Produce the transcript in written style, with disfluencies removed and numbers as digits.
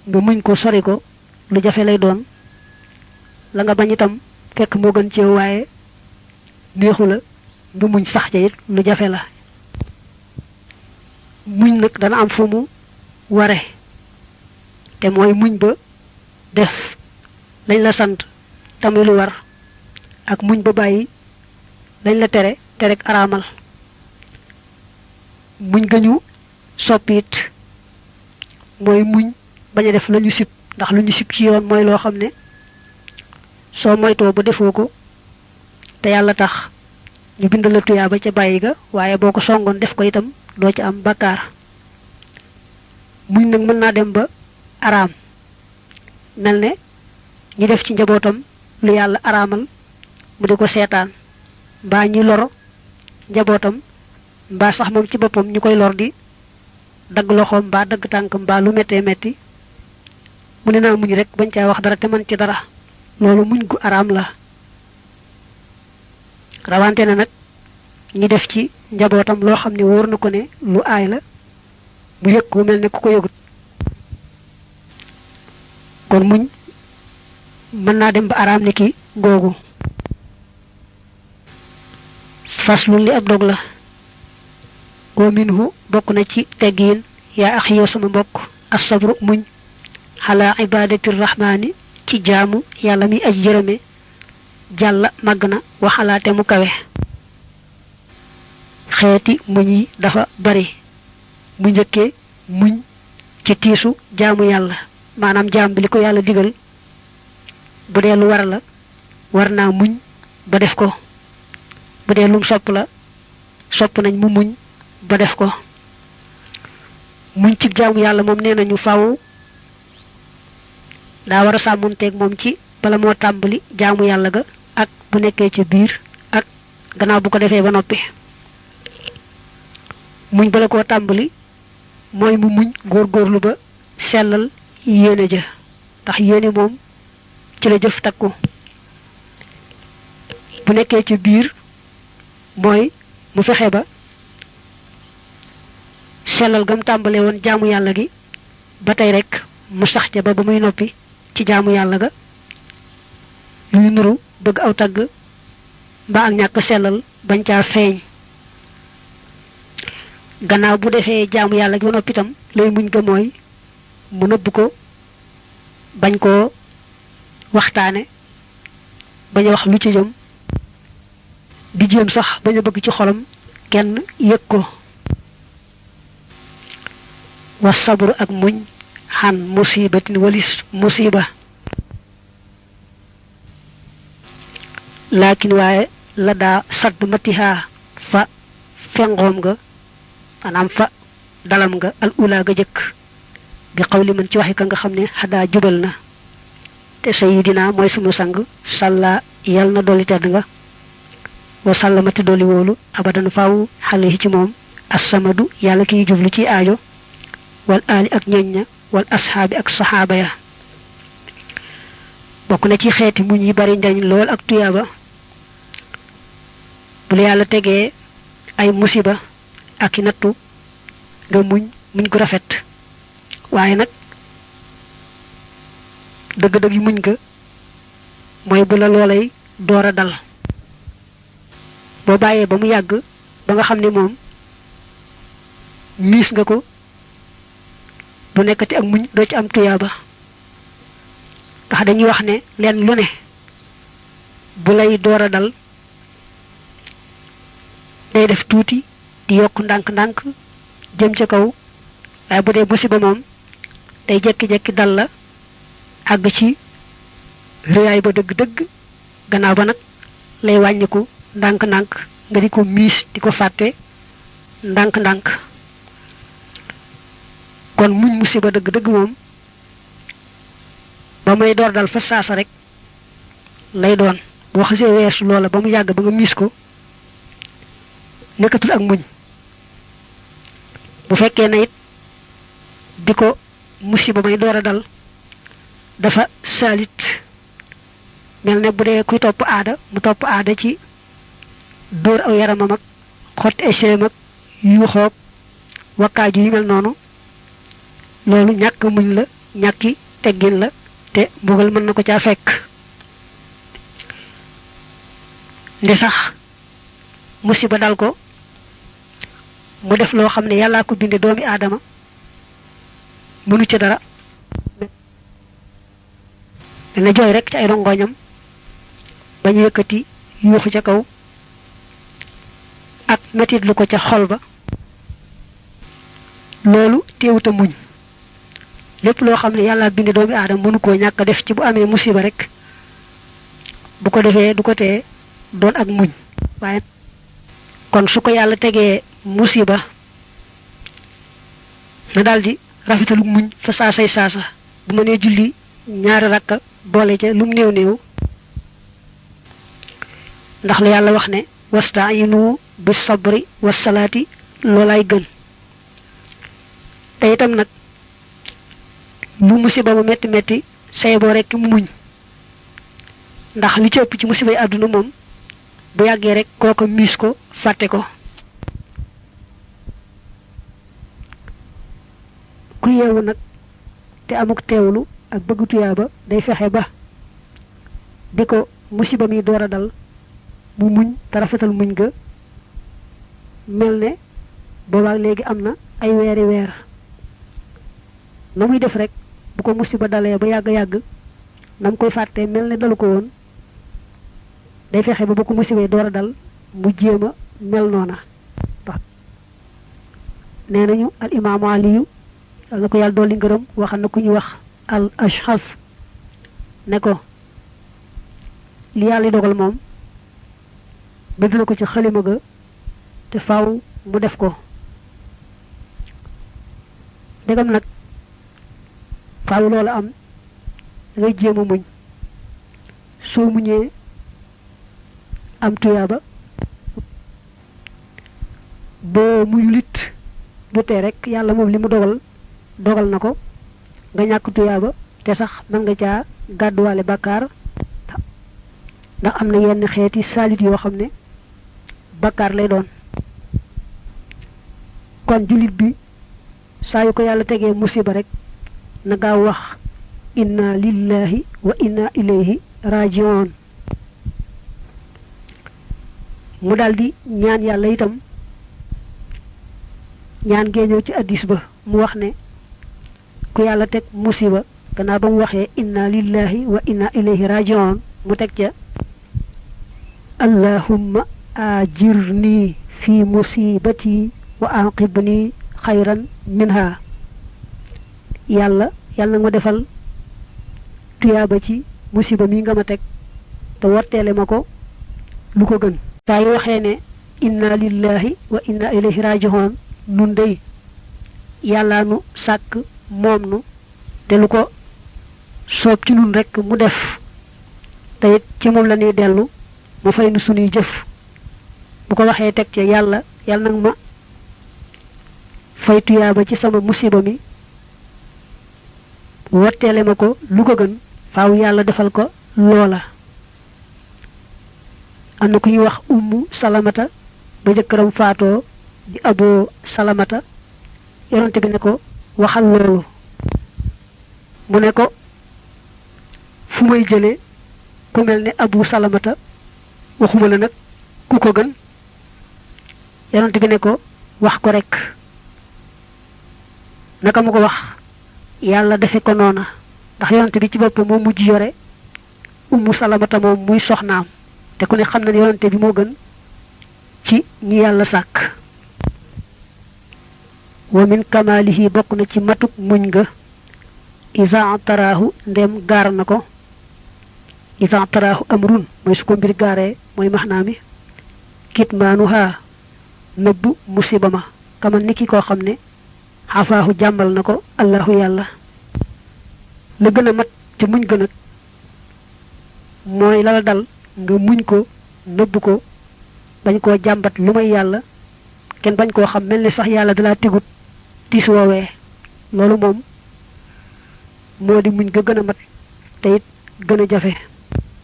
nga muñ ko sori ko lu jafe lay doon la nga bañ itam fekk moo gën ci yow waaye neexu la nga muñ sax ca it lu jafe la muñ nag dana am fu mu ware te mooy muñ ba def lañ la sant tamit lu war ak muñ ba bàyyi lañ la tere te rek araamal muñ gañu soppit mooy muñ bañ a def lañu sib ndax lu ñu sib ci yoon mooy loo xam ne soo moytoo ba defoo ko te yàlla tax ñu bind la tuyaaba ca bàyyi ga waaye boo ko songoon def ko itam doo ci am bakkaar muñ nag mën naa dem ba araam mel ne ñi def ci njabootam lu yàlla araamal mu di ko seetaan mbaa ñi lor njabootam mbaa sax moom ci boppam ñu koy lor di dagg loxoom mbaa dagg tànkam mbaa lu méttee métti mu ne naa muñ rek bañ caa wax dara te man ci dara loolu muñ gu araam la rawante na nag ñi def ci njabootam loo xam ne wóor na ko ne lu aay la mu yëg ko mel ne ku ko yëgut kon muñ mën naa dem ba araam ni ki googu faslu li ab dog la wa minhu bokk na ci teggiin yaa ax yow sama mbokk as-sabru muñ xalaa ibadati rahmaani ci jaamu yàlla mi aj jërëme jàlla màgg na waxalaate mu kawe xeeti muñ yi dafa bari mu njëkkee muñ ci tiisu jaamu yàlla maanaam jaam bi li ko yàlla digal bu dee lu war la war naa muñ ba def ko bu dee lum sopp la sopp nañ mu muñ ba def ko muñ ci jaamu yàlla moom nee nañu faaw daa war a sàmmonteeg moom ci bala moo tàmbali jaamu yàlla ga ak bu nekkee ci biir ak gannaaw bu ko defee ba noppi muñ bala koo tàmbali mooy mu muñ góorgóorlu ba sellal yéene ja ndax yéene moom ci la jëf takku bu nekkee ci biir mooy mu fexe ba sellal gam tàmbale woon jaamu yàlla gi ba tey rek mu sax ca ba muy noppi ci jaamu yàlla ga lu ñu nuru bëgg aw tagg mbaa ak ñàkk sellal bañ caa feeñ gannaaw bu defee jaamu yàlla gi ba noppi itam lay muñ ga mooy mu nëbb ko bañ koo waxtaane bañ a wax lu ci jëm di jéem sax bañ a bëgg ci xolam kenn yëg ko wa sabru ak muñ xan musibatin walis musiba laakin waaye la daa sadd matiha fa fengoom nga maanaam fa dalam nga al ula ga jëkk bi xawli man ci waxi ka nga xam ne xadaa jubal na te sayidina mooy sunu sang sàlla yal na dolli tedd nga wa sàllamati dolli wóolu abadan faaw xale ci moom assamadu yàlla kiy jublu ci aajo wal aali ak ñoñ ña wal ashaabi ak saxaaba ya bokk na ci xeeti muñ yi bari njariñ lool ak tuyaaba bu la yàlla tegee ay musiba ak i nattu nga muñ gu rafet waaye nag dëgg-dëgg yi muñ ga mooy bu la loolay door a dal boo bàyyee ba mu yàgg ba nga xam ne moom miis nga ko du nekkati ak muñ doo ci am tuyaaba ndax dañuy wax ne leen lu ne bu lay door a dal day def tuuti di yokk ndànk-ndànk jëm ca kaw waaye bu dee musiba moom day jekki-jekki dal la àgg ci rëyaay ba dëgg-dëgg gannaaw ba nag lay wàññiku ndànk-ndànk nga di ko miis di ko fàtte ndànk-ndànk kon muñ musiba dëgg-dëgg moom ba muy door dal fa saasa rek lay doon boo xasee weesu loola ba mu yàgg ba nga miis ko nekkatul ak muñ bu fekkee na it bi ko musiba may door a dal dafa saalit mel ne bu dee kuy topp aada mu topp aada ci dóor aw yaramam ak xotti ay séem ak yuuxoog wakkaaju yu mel noonu loolu ñàkk muñ la ñàkki teggin la te mbugal mën na ko caa fekk ndi sax musiba dal ko mu def loo xam ne yàllaa ko binde doomi aadama mënu ci dara dana jooy rek ci ay rongoñam bañu yëkkati yuuxu ca kaw ak metit lu ko ca xol ba loolu teewuta muñ lépp loo xam ne yàllaa binde doomi aadama mënu koo ñàkk def ci bu amee musiba rek bu ko defee du ko tee doon ak muñ waaye kon su ko yàlla tegee musiba na daldi rafetalu muñ fa saasay saasa bu mënee julli ñaari rakka boole ca lum néew néew ndax la yàlla wax ne wasta'inu bis sabri was salaati loolaay gën te itam nag lu musiba ba metti metti say boo rekk mu muñ ndax li ci ëpp ci musiba yi àdduna moom bu yàggee rek kooko miis ko fàtte ko ku yeewu nag te amuk teewlu ak bëgg tuyaaba day fexe ba di ko musiba mi door a dal mu muñ te rafetal muñ ga mel ne boobaak léegi am na ay weeri weer na muy def rek bu ko musiba dalee ba yàgg-yàgg nam koy fàtte mel ne dalu ko woon day fexe ba bu ko musibee door a dal mu jéem a mel noona nee nañu al imaamu aliyu yal na ko yàlla dolli ngërëm waxal na ku ñu wax al ashxas ne ko li yàlla dogal moom bëgg na ko ci xalima ga te faaw mu def ko ndegam nag faaw loola am da ngay jéem a muñ soo muñee am tuyaaba boo muñulit du tee rek yàlla moom li mu dogal na ko nga ñàkk tuyaaba te sax mën nga caa gàdduwaale bàkkaar ndax am na yenn xeeti saalit yoo xam ne bàkkaar lay doon kon jullit bi saa yu ko yàlla tegee musiba rek na gaaw wax inna lillahi wa inna ilayhi raji'un mu daldi ñaan yàlla itam ñaan gee ñëw ci addis ba mu wax ne ku yàlla teg musiba gannaaw ba mu waxee inna lillahi wa inna ilayhi raji'un mu teg ca allahumma ajirni fi musibati wa aqibni xayran minha yàlla na ma defal tuyaaba ci musiba mi nga ma teg te wotteele ma ko lu ko gën saa yu waxee ne inna lillahi wa inna ilayhi raji'un nun dey yàlla nu sàkk moom nu te lu ko soob ci nun rekk mu def te it ci moom la ñuy dellu mu fay nu sunuy jëf bu ko waxee teg ci yàlla nag ma fay tuyaaba ci sama musiba mi wotteele ma ko lu ko gën faaw yàlla defal ko loola am na ku ñuy wax ummu salamata ba jëkkëram faatoo di aboo salamata yonante bi ne ko waxal loolu mu ne ko fu may jëlee ku mel ne abu salamata waxuma la nag ku ko gën yonante bi ne ko wax ko rek naka mu ko wax yàlla defe ko noona ndax yonante bi ci boppam moo mujj yore ummu salamata moom muy soxnaam te ku ne xam na ne yonante bi moo gën ci ñi yàlla sàkk wa min kamalihi bokk na ci matuk muñ ga isa taraahu ndem gaar na ko isa taraahu amrun mooy su ko mbir gaaree mooy maxnaa mi kitmaanuha nëbbu musiba ma kama niki koo xam ne xafaahu jàmmal na ko allahu yàlla la gën a mat ci muñ gën a mooy la dal nga muñ ko nëbb ko bañ koo jàmbat lu may yàlla kenn bañ koo xam mel ni sax yàlla dalaa tegut tiis woowee loolu moom moo di muñ ga gën a mat te it gën a jafe